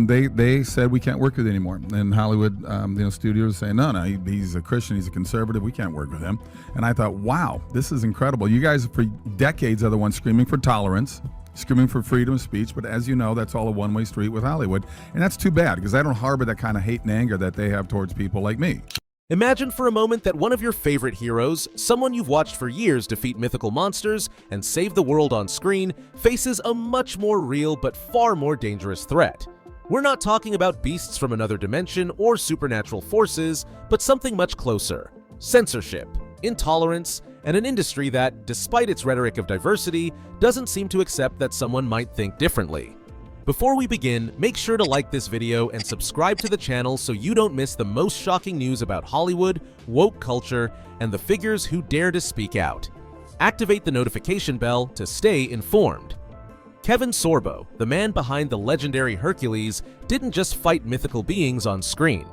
They said we can't work with you anymore. And Hollywood, studios saying, no, he's a Christian, he's a conservative, we can't work with him. And I thought, wow, this is incredible. You guys for decades are the ones screaming for tolerance, screaming for freedom of speech, but as you know, that's all a one-way street with Hollywood. And that's too bad, because I don't harbor that kind of hate and anger that they have towards people like me. Imagine for a moment that one of your favorite heroes, someone you've watched for years defeat mythical monsters and save the world on screen, faces a much more real but far more dangerous threat. We're not talking about beasts from another dimension or supernatural forces, but something much closer: censorship, intolerance, and an industry that, despite its rhetoric of diversity, doesn't seem to accept that someone might think differently. Before we begin, make sure to like this video and subscribe to the channel so you don't miss the most shocking news about Hollywood, woke culture, and the figures who dare to speak out. Activate the notification bell to stay informed. Kevin Sorbo, the man behind the legendary Hercules, didn't just fight mythical beings on screen.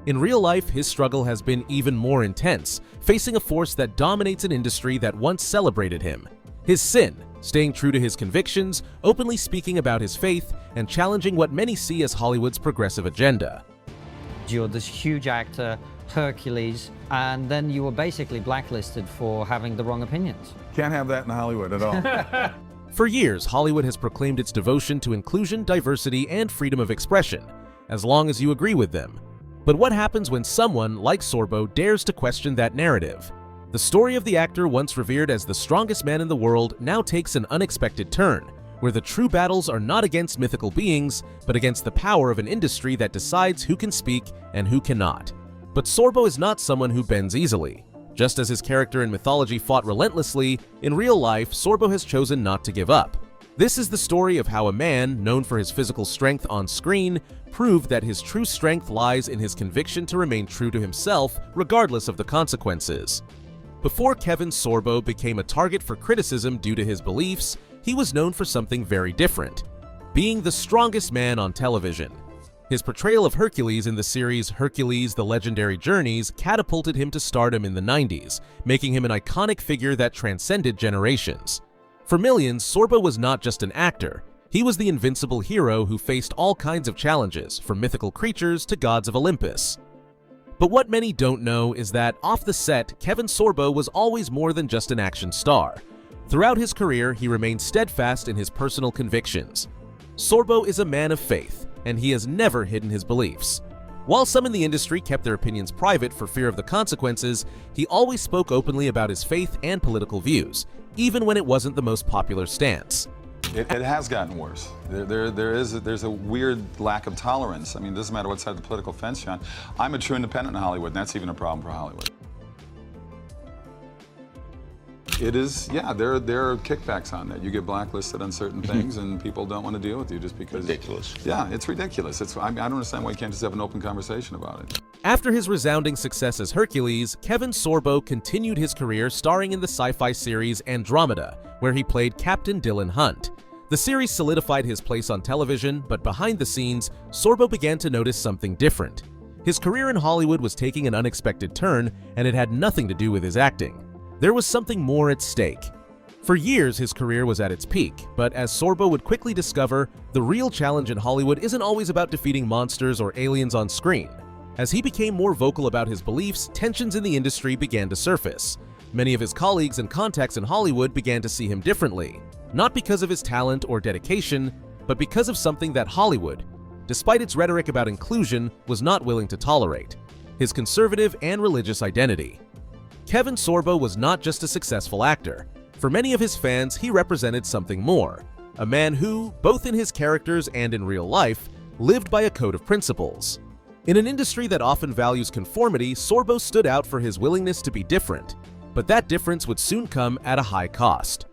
In real life, his struggle has been even more intense, facing a force that dominates an industry that once celebrated him. His sin: staying true to his convictions, openly speaking about his faith, and challenging what many see as Hollywood's progressive agenda. You're this huge actor, Hercules, and then you were basically blacklisted for having the wrong opinions. Can't have that in Hollywood at all. For years, Hollywood has proclaimed its devotion to inclusion, diversity, and freedom of expression, as long as you agree with them. But what happens when someone, like Sorbo, dares to question that narrative? The story of the actor once revered as the strongest man in the world now takes an unexpected turn, where the true battles are not against mythical beings, but against the power of an industry that decides who can speak and who cannot. But Sorbo is not someone who bends easily. Just as his character in mythology fought relentlessly, in real life, Sorbo has chosen not to give up. This is the story of how a man, known for his physical strength on screen, proved that his true strength lies in his conviction to remain true to himself, regardless of the consequences. Before Kevin Sorbo became a target for criticism due to his beliefs, he was known for something very different: being the strongest man on television. His portrayal of Hercules in the series Hercules: The Legendary Journeys catapulted him to stardom in the 90s, making him an iconic figure that transcended generations. For millions, Sorbo was not just an actor. He was the invincible hero who faced all kinds of challenges, from mythical creatures to gods of Olympus. But what many don't know is that, off the set, Kevin Sorbo was always more than just an action star. Throughout his career, he remained steadfast in his personal convictions. Sorbo is a man of faith, and he has never hidden his beliefs. While some in the industry kept their opinions private for fear of the consequences, he always spoke openly about his faith and political views, even when it wasn't the most popular stance. It has gotten worse. There's a weird lack of tolerance. I mean, it doesn't matter what side of the political fence you're on. I'm a true independent in Hollywood, and that's even a problem for Hollywood. It is, yeah, there are kickbacks on that. You get blacklisted on certain things, and people don't want to deal with you just because... Ridiculous. Yeah, it's ridiculous. I don't understand why you can't just have an open conversation about it. After his resounding success as Hercules, Kevin Sorbo continued his career starring in the sci-fi series Andromeda, where he played Captain Dylan Hunt. The series solidified his place on television, but behind the scenes, Sorbo began to notice something different. His career in Hollywood was taking an unexpected turn, and it had nothing to do with his acting. There was something more at stake. For years, his career was at its peak, but as Sorbo would quickly discover, the real challenge in Hollywood isn't always about defeating monsters or aliens on screen. As he became more vocal about his beliefs, tensions in the industry began to surface. Many of his colleagues and contacts in Hollywood began to see him differently, not because of his talent or dedication, but because of something that Hollywood, despite its rhetoric about inclusion, was not willing to tolerate: his conservative and religious identity. Kevin Sorbo was not just a successful actor. For many of his fans, he represented something more: a man who, both in his characters and in real life, lived by a code of principles. In an industry that often values conformity, Sorbo stood out for his willingness to be different, but that difference would soon come at a high cost.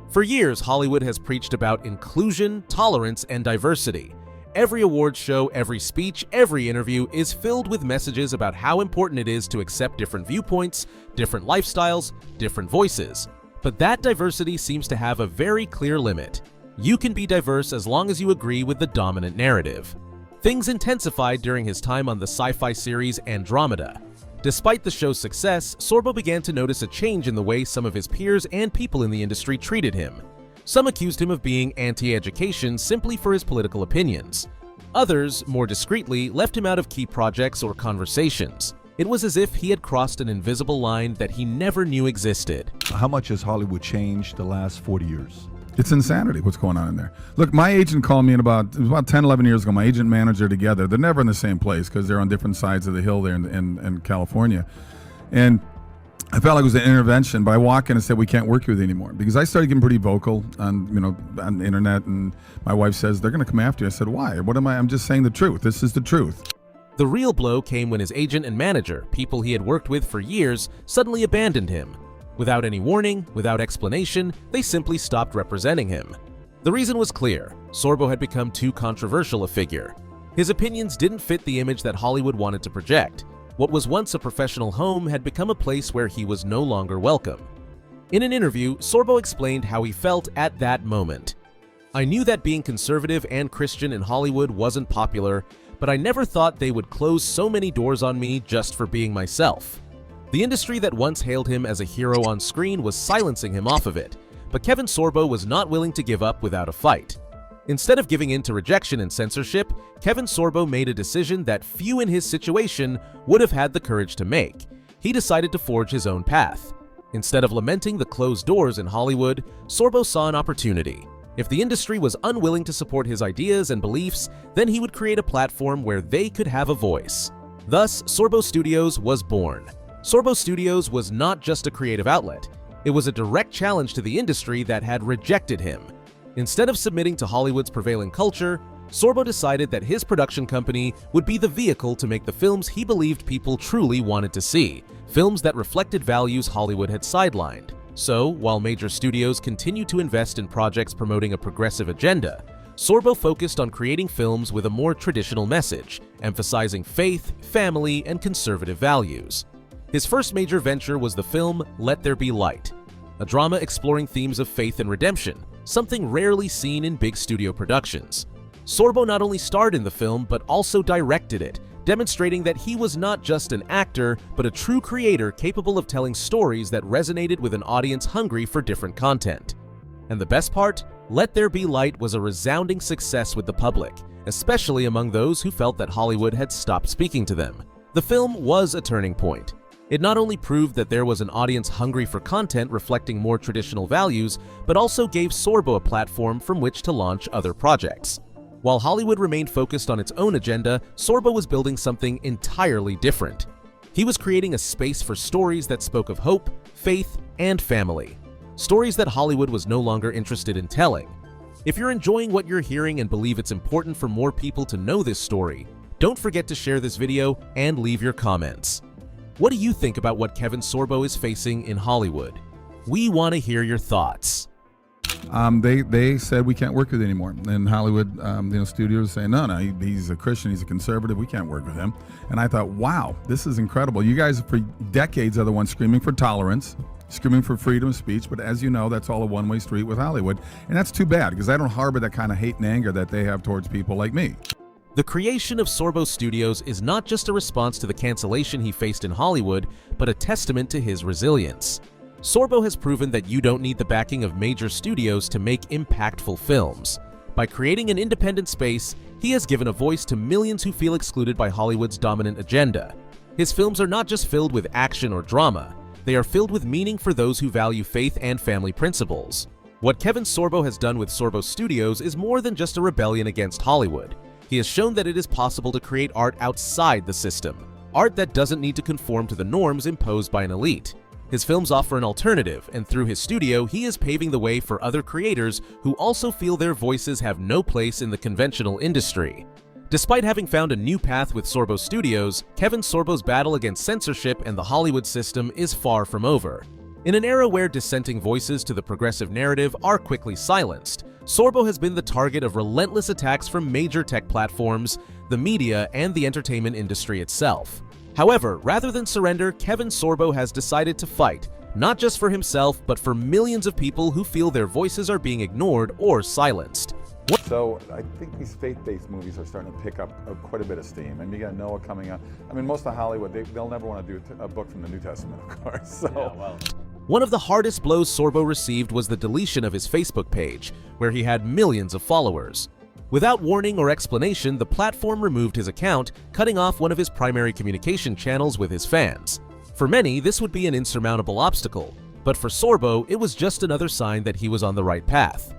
For years, Hollywood has preached about inclusion, tolerance, and diversity. Every awards show, every speech, every interview is filled with messages about how important it is to accept different viewpoints, different lifestyles, different voices. But that diversity seems to have a very clear limit. You can be diverse as long as you agree with the dominant narrative. Things intensified during his time on the sci-fi series Andromeda. Despite the show's success, Sorbo began to notice a change in the way some of his peers and people in the industry treated him. Some accused him of being anti-education simply for his political opinions. Others, more discreetly, left him out of key projects or conversations. It was as if he had crossed an invisible line that he never knew existed. How much has Hollywood changed the last 40 years? It's insanity what's going on in there. Look, my agent called me it was about 10, 11 years ago, my agent and manager together. They're never in the same place because they're on different sides of the hill there in California. And I felt like it was an intervention, but I walked in and said, we can't work with you anymore. Because I started getting pretty vocal on the internet, and my wife says, they're going to come after you. I said, why? What am I? I'm just saying the truth. This is the truth. The real blow came when his agent and manager, people he had worked with for years, suddenly abandoned him. Without any warning, without explanation, they simply stopped representing him. The reason was clear. Sorbo had become too controversial a figure. His opinions didn't fit the image that Hollywood wanted to project. What was once a professional home had become a place where he was no longer welcome. In an interview, Sorbo explained how he felt at that moment. "I knew that being conservative and Christian in Hollywood wasn't popular, but I never thought they would close so many doors on me just for being myself." The industry that once hailed him as a hero on screen was silencing him off of it, but Kevin Sorbo was not willing to give up without a fight. Instead of giving in to rejection and censorship, Kevin Sorbo made a decision that few in his situation would have had the courage to make. He decided to forge his own path. Instead of lamenting the closed doors in Hollywood, Sorbo saw an opportunity. If the industry was unwilling to support his ideas and beliefs, then he would create a platform where they could have a voice. Thus, Sorbo Studios was born. Sorbo Studios was not just a creative outlet. It was a direct challenge to the industry that had rejected him. Instead of submitting to Hollywood's prevailing culture, Sorbo decided that his production company would be the vehicle to make the films he believed people truly wanted to see, films that reflected values Hollywood had sidelined. So, while major studios continued to invest in projects promoting a progressive agenda, Sorbo focused on creating films with a more traditional message, emphasizing faith, family, and conservative values. His first major venture was the film Let There Be Light, a drama exploring themes of faith and redemption, something rarely seen in big studio productions. Sorbo not only starred in the film, but also directed it, demonstrating that he was not just an actor, but a true creator capable of telling stories that resonated with an audience hungry for different content. And the best part? Let There Be Light was a resounding success with the public, especially among those who felt that Hollywood had stopped speaking to them. The film was a turning point. It not only proved that there was an audience hungry for content reflecting more traditional values, but also gave Sorbo a platform from which to launch other projects. While Hollywood remained focused on its own agenda, Sorbo was building something entirely different. He was creating a space for stories that spoke of hope, faith, and family. Stories that Hollywood was no longer interested in telling. If you're enjoying what you're hearing and believe it's important for more people to know this story, don't forget to share this video and leave your comments. What do you think about what Kevin Sorbo is facing in Hollywood? We want to hear your thoughts. They said we can't work with you anymore. And Hollywood, studios saying, no, he's a Christian, he's a conservative, we can't work with him. And I thought, wow, this is incredible. You guys for decades are the ones screaming for tolerance, screaming for freedom of speech, but as you know, that's all a one-way street with Hollywood. And that's too bad, because I don't harbor that kind of hate and anger that they have towards people like me. The creation of Sorbo Studios is not just a response to the cancellation he faced in Hollywood, but a testament to his resilience. Sorbo has proven that you don't need the backing of major studios to make impactful films. By creating an independent space, he has given a voice to millions who feel excluded by Hollywood's dominant agenda. His films are not just filled with action or drama, they are filled with meaning for those who value faith and family principles. What Kevin Sorbo has done with Sorbo Studios is more than just a rebellion against Hollywood. He has shown that it is possible to create art outside the system, art that doesn't need to conform to the norms imposed by an elite. His films offer an alternative, and through his studio, he is paving the way for other creators who also feel their voices have no place in the conventional industry. Despite having found a new path with Sorbo Studios, Kevin Sorbo's battle against censorship and the Hollywood system is far from over. In an era where dissenting voices to the progressive narrative are quickly silenced, Sorbo has been the target of relentless attacks from major tech platforms, the media, and the entertainment industry itself. However, rather than surrender, Kevin Sorbo has decided to fight, not just for himself, but for millions of people who feel their voices are being ignored or silenced. So I think these faith-based movies are starting to pick up quite a bit of steam. And you got Noah coming up. I mean, most of Hollywood, they'll never want to do a book from the New Testament, of course. So. One of the hardest blows Sorbo received was the deletion of his Facebook page, where he had millions of followers. Without warning or explanation, the platform removed his account, cutting off one of his primary communication channels with his fans. For many, this would be an insurmountable obstacle, but for Sorbo, it was just another sign that he was on the right path.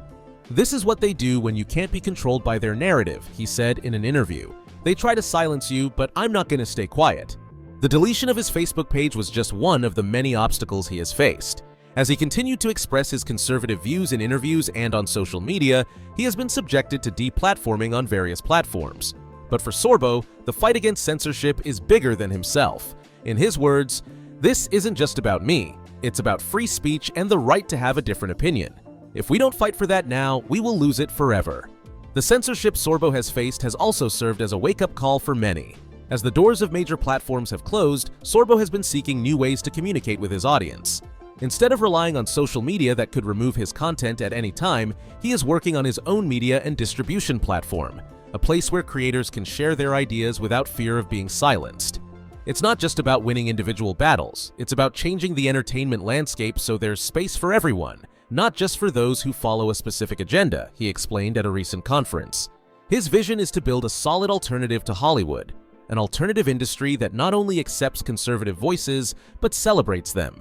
"This is what they do when you can't be controlled by their narrative," he said in an interview. "They try to silence you, but I'm not going to stay quiet." The deletion of his Facebook page was just one of the many obstacles he has faced. As he continued to express his conservative views in interviews and on social media, he has been subjected to deplatforming on various platforms. But for Sorbo, the fight against censorship is bigger than himself. In his words, "This isn't just about me. It's about free speech and the right to have a different opinion. If we don't fight for that now, we will lose it forever." The censorship Sorbo has faced has also served as a wake-up call for many. As the doors of major platforms have closed, Sorbo has been seeking new ways to communicate with his audience. Instead of relying on social media that could remove his content at any time, he is working on his own media and distribution platform, a place where creators can share their ideas without fear of being silenced. It's not just about winning individual battles, it's about changing the entertainment landscape so there's space for everyone, not just for those who follow a specific agenda, he explained at a recent conference. His vision is to build a solid alternative to Hollywood, an alternative industry that not only accepts conservative voices, but celebrates them.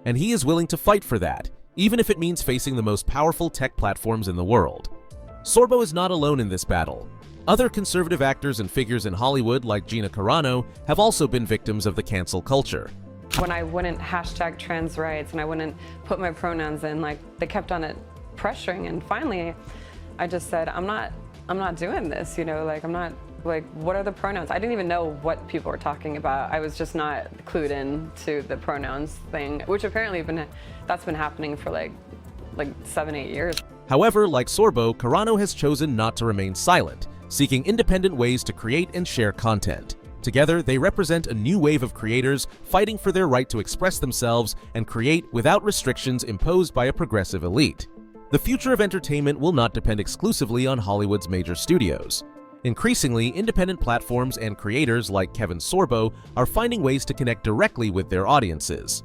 And he is willing to fight for that, even if it means facing the most powerful tech platforms in the world. Sorbo is not alone in this battle. Other conservative actors and figures in Hollywood, like Gina Carano, have also been victims of the cancel culture. When I wouldn't hashtag trans rights and I wouldn't put my pronouns in, like, they kept on it pressuring, and finally I just said, I'm not doing this, you know, like, I'm not, like, what are the pronouns? I didn't even know what people were talking about. I was just not clued in to the pronouns thing, which apparently that's been happening for like 7-8 years. However, like Sorbo, Carano has chosen not to remain silent, seeking independent ways to create and share content. Together, they represent a new wave of creators fighting for their right to express themselves and create without restrictions imposed by a progressive elite. The future of entertainment will not depend exclusively on Hollywood's major studios. Increasingly, independent platforms and creators like Kevin Sorbo are finding ways to connect directly with their audiences.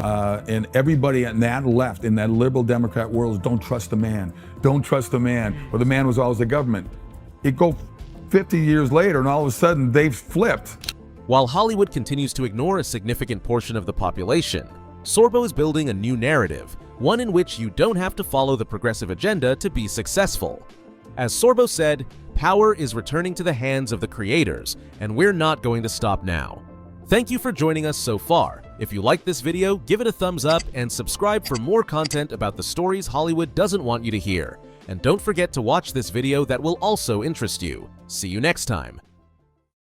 And everybody in that left, in that liberal Democrat world, is don't trust the man, don't trust the man, or the man was always the government. It go 50 years later and all of a sudden they've flipped. While Hollywood continues to ignore a significant portion of the population, Sorbo is building a new narrative, one in which you don't have to follow the progressive agenda to be successful. As Sorbo said, "Power is returning to the hands of the creators, and we're not going to stop now." Thank you for joining us so far. If you liked this video, give it a thumbs up and subscribe for more content about the stories Hollywood doesn't want you to hear. And don't forget to watch this video that will also interest you. See you next time.